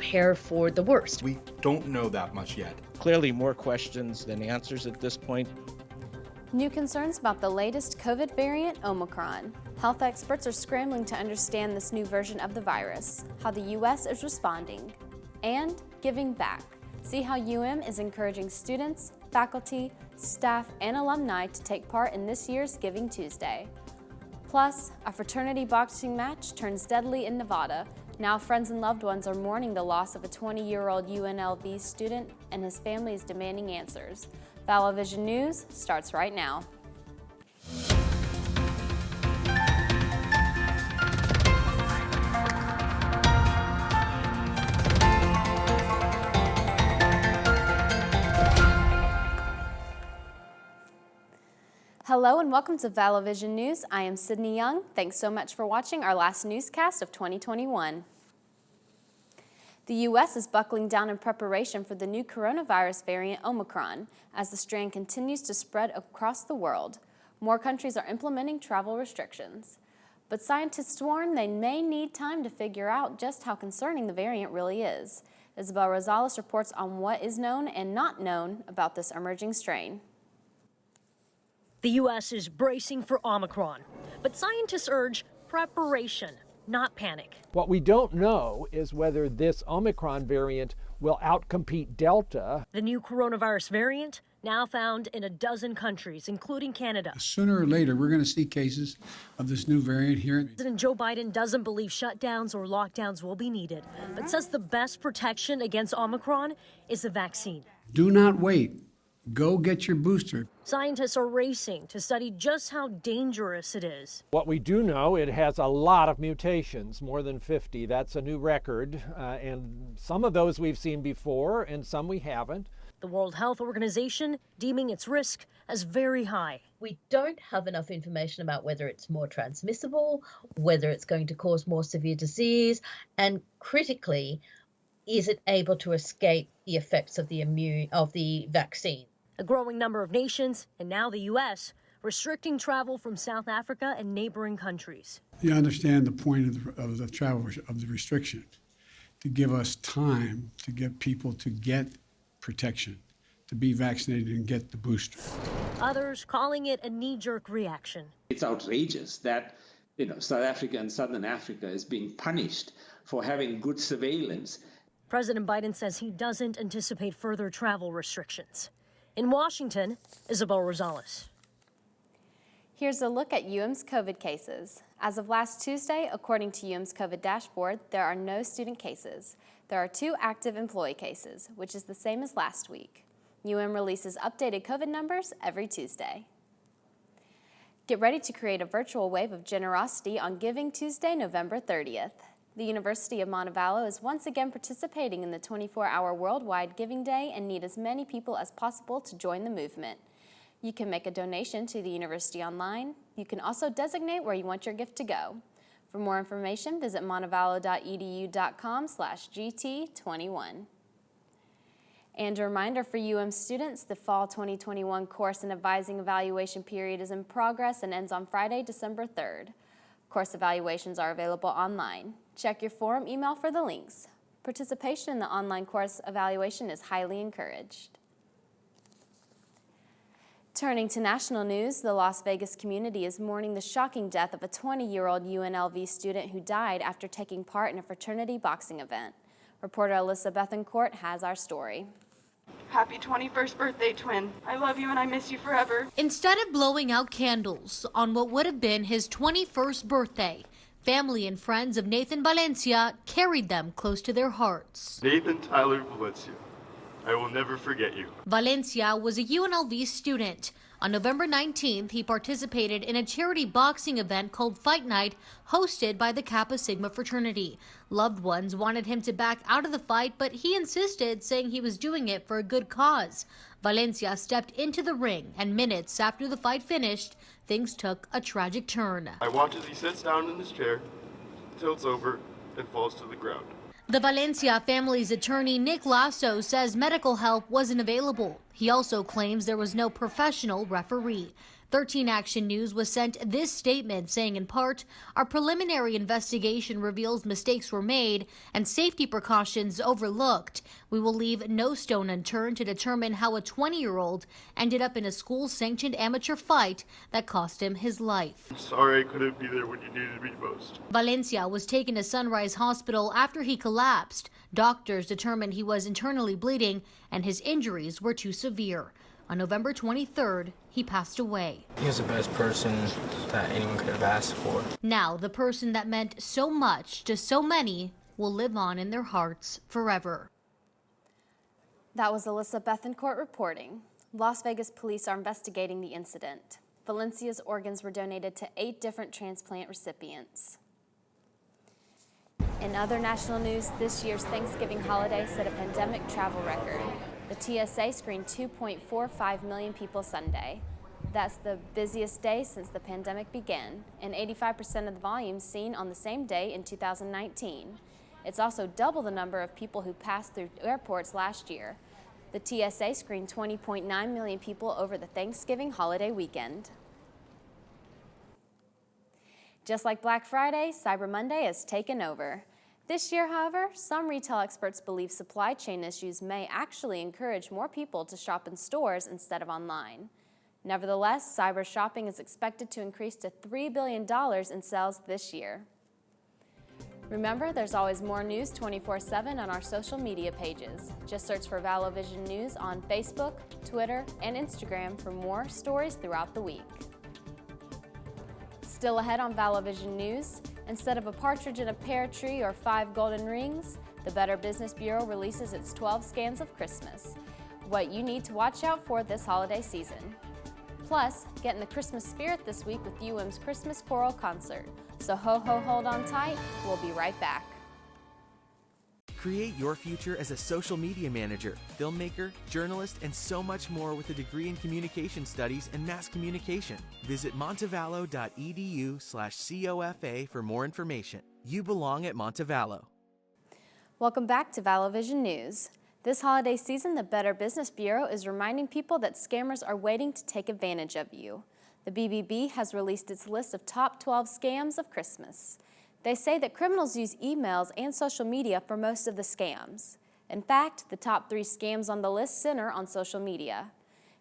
prepare for the worst. We don't know that much yet. Clearly more questions than answers at this point. New concerns about the latest COVID variant, Omicron. Health experts are scrambling to understand this new version of the virus, how the U.S. is responding, and giving back. See how UM is encouraging students, faculty, staff, and alumni to take part in this year's Giving Tuesday. Plus, a fraternity boxing match turns deadly in Nevada. Now friends and loved ones are mourning the loss of a 20-year-old UNLV student, and his family is demanding answers. Vallo Vision News starts right now. Hello and welcome to Vallo Vision News. I am Sydney Young. Thanks so much for watching our last newscast of 2021. The U.S. is buckling down in preparation for the new coronavirus variant Omicron as the strain continues to spread across the world. More countries are implementing travel restrictions. But scientists warn they may need time to figure out just how concerning the variant really is. Isabel Rosales reports on what is known and not known about this emerging strain. The U.S. is bracing for Omicron, but scientists urge preparation, not panic. What we don't know is whether this Omicron variant will outcompete Delta. The new coronavirus variant now found in a dozen countries, including Canada. Sooner or later, we're going to see cases of this new variant here. President Joe Biden doesn't believe shutdowns or lockdowns will be needed, but says the best protection against Omicron is a vaccine. Do not wait. Go get your booster. Scientists are racing to study just how dangerous it is. What we do know, it has a lot of mutations, more than 50. That's a new record, and some of those we've seen before and some we haven't. The World Health Organization deeming its risk as very high. We don't have enough information about whether it's more transmissible, whether it's going to cause more severe disease, and critically, is it able to escape the effects of the vaccine? A growing number of nations, and now the U.S., restricting travel from South Africa and neighboring countries. You understand the point of the travel of the restriction, to give us time to get people to get protection, to be vaccinated and get the booster. Others calling it a knee-jerk reaction. It's outrageous that South Africa and Southern Africa is being punished for having good surveillance. President Biden says he doesn't anticipate further travel restrictions. In Washington, Isabel Rosales. Here's a look at UM's COVID cases. As of last Tuesday, according to UM's COVID dashboard, there are no student cases. There are 2 active employee cases, which is the same as last week. UM releases updated COVID numbers every Tuesday. Get ready to create a virtual wave of generosity on Giving Tuesday, November 30th. The University of Vallo is once again participating in the 24-hour worldwide Giving Day and need as many people as possible to join the movement. You can make a donation to the university online. You can also designate where you want your gift to go. For more information, visit montevallo.edu.com/GT21. And a reminder for UM students, the Fall 2021 Course and Advising Evaluation period is in progress and ends on Friday, December 3rd. Course evaluations are available online. Check your forum email for the links. Participation in the online course evaluation is highly encouraged. Turning to national news, the Las Vegas community is mourning the shocking death of a 20-year-old UNLV student who died after taking part in a fraternity boxing event. Reporter Alyssa Bethencourt has our story. Happy 21st birthday, twin. I love you and I miss you forever. Instead of blowing out candles on what would have been his 21st birthday, family and friends of Nathan Valencia carried them close to their hearts. Nathan Tyler Valencia, I will never forget you. Valencia was a UNLV student. On November 19th, he participated in a charity boxing event called Fight Night, hosted by the Kappa Sigma fraternity. Loved ones wanted him to back out of the fight, but he insisted, saying he was doing it for a good cause. Valencia stepped into the ring, and minutes after the fight finished, things took a tragic turn. I watch as he sits down in his chair, tilts over, and falls to the ground. The Valencia family's attorney, Nick Lasso, says medical help wasn't available. He also claims there was no professional referee. 13 Action News was sent this statement saying, in part, our preliminary investigation reveals mistakes were made and safety precautions overlooked. We will leave no stone unturned to determine how a 20-year-old ended up in a school-sanctioned amateur fight that cost him his life. Sorry I couldn't be there when you needed me most. Valencia was taken to Sunrise Hospital after he collapsed. Doctors determined he was internally bleeding and his injuries were too severe. On November 23rd, he passed away. He was the best person that anyone could have asked for. Now, the person that meant so much to so many will live on in their hearts forever. That was Alyssa Bethencourt reporting. Las Vegas police are investigating the incident. Valencia's organs were donated to 8 different transplant recipients. In other national news, this year's Thanksgiving holiday set a pandemic travel record. The TSA screened 2.45 million people Sunday. That's the busiest day since the pandemic began, and 85% of the volume seen on the same day in 2019. It's also double the number of people who passed through airports last year. The TSA screened 20.9 million people over the Thanksgiving holiday weekend. Just like Black Friday, Cyber Monday has taken over. This year, however, some retail experts believe supply chain issues may actually encourage more people to shop in stores instead of online. Nevertheless, cyber shopping is expected to increase to $3 billion in sales this year. Remember, there's always more news 24/7 on our social media pages. Just search for Vallo Vision News on Facebook, Twitter, and Instagram for more stories throughout the week. Still ahead on Vallo Vision News, instead of a partridge in a pear tree or 5 golden rings, the Better Business Bureau releases its 12 scams of Christmas. What you need to watch out for this holiday season. Plus, get in the Christmas spirit this week with UM's Christmas Choral Concert. So hold on tight, we'll be right back. Create your future as a social media manager, filmmaker, journalist, and so much more with a degree in communication studies and mass communication. Visit montevallo.edu/COFA for more information. You belong at Montevallo. Welcome back to Vallo Vision News. This holiday season, the Better Business Bureau is reminding people that scammers are waiting to take advantage of you. The BBB has released its list of top 12 scams of Christmas. They say that criminals use emails and social media for most of the scams. In fact, the top 3 scams on the list center on social media.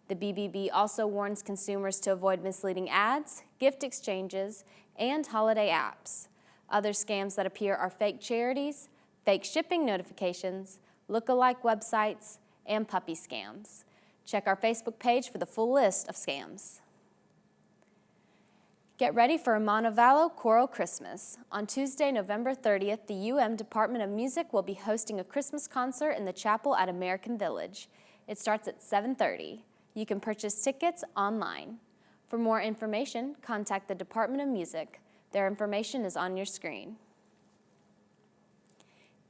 The BBB also warns consumers to avoid misleading ads, gift exchanges, and holiday apps. Other scams that appear are fake charities, fake shipping notifications, look-alike websites, and puppy scams. Check our Facebook page for the full list of scams. Get ready for a Montevallo Choral Christmas. On Tuesday, November 30th, the UM Department of Music will be hosting a Christmas concert in the chapel at American Village. It starts at 7:30. You can purchase tickets online. For more information, contact the Department of Music. Their information is on your screen.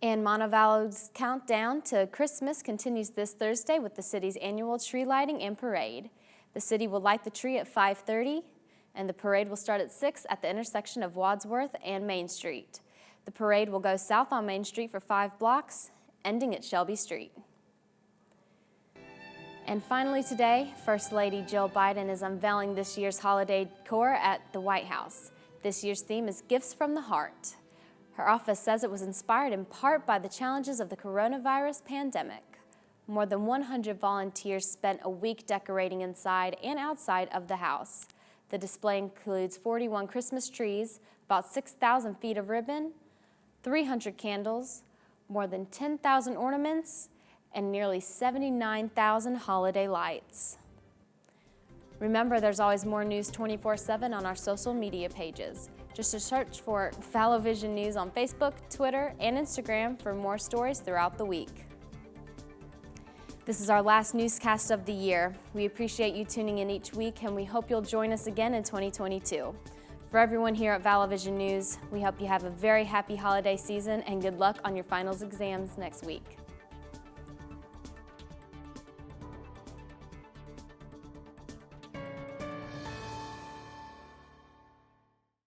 And Montevallo's countdown to Christmas continues this Thursday with the city's annual tree lighting and parade. The city will light the tree at 5:30, and the parade will start at 6 at the intersection of Wadsworth and Main Street. The parade will go south on Main Street for 5 blocks, ending at Shelby Street. And finally today, First Lady Jill Biden is unveiling this year's holiday decor at the White House. This year's theme is Gifts from the Heart. Her office says it was inspired in part by the challenges of the coronavirus pandemic. More than 100 volunteers spent a week decorating inside and outside of the house. The display includes 41 Christmas trees, about 6,000 feet of ribbon, 300 candles, more than 10,000 ornaments, and nearly 79,000 holiday lights. Remember, there's always more news 24/7 on our social media pages. Just to search for Vallo Vision News on Facebook, Twitter, and Instagram for more stories throughout the week. This is our last newscast of the year. We appreciate you tuning in each week, and we hope you'll join us again in 2022. For everyone here at Vallo Vision News, we hope you have a very happy holiday season and good luck on your finals exams next week.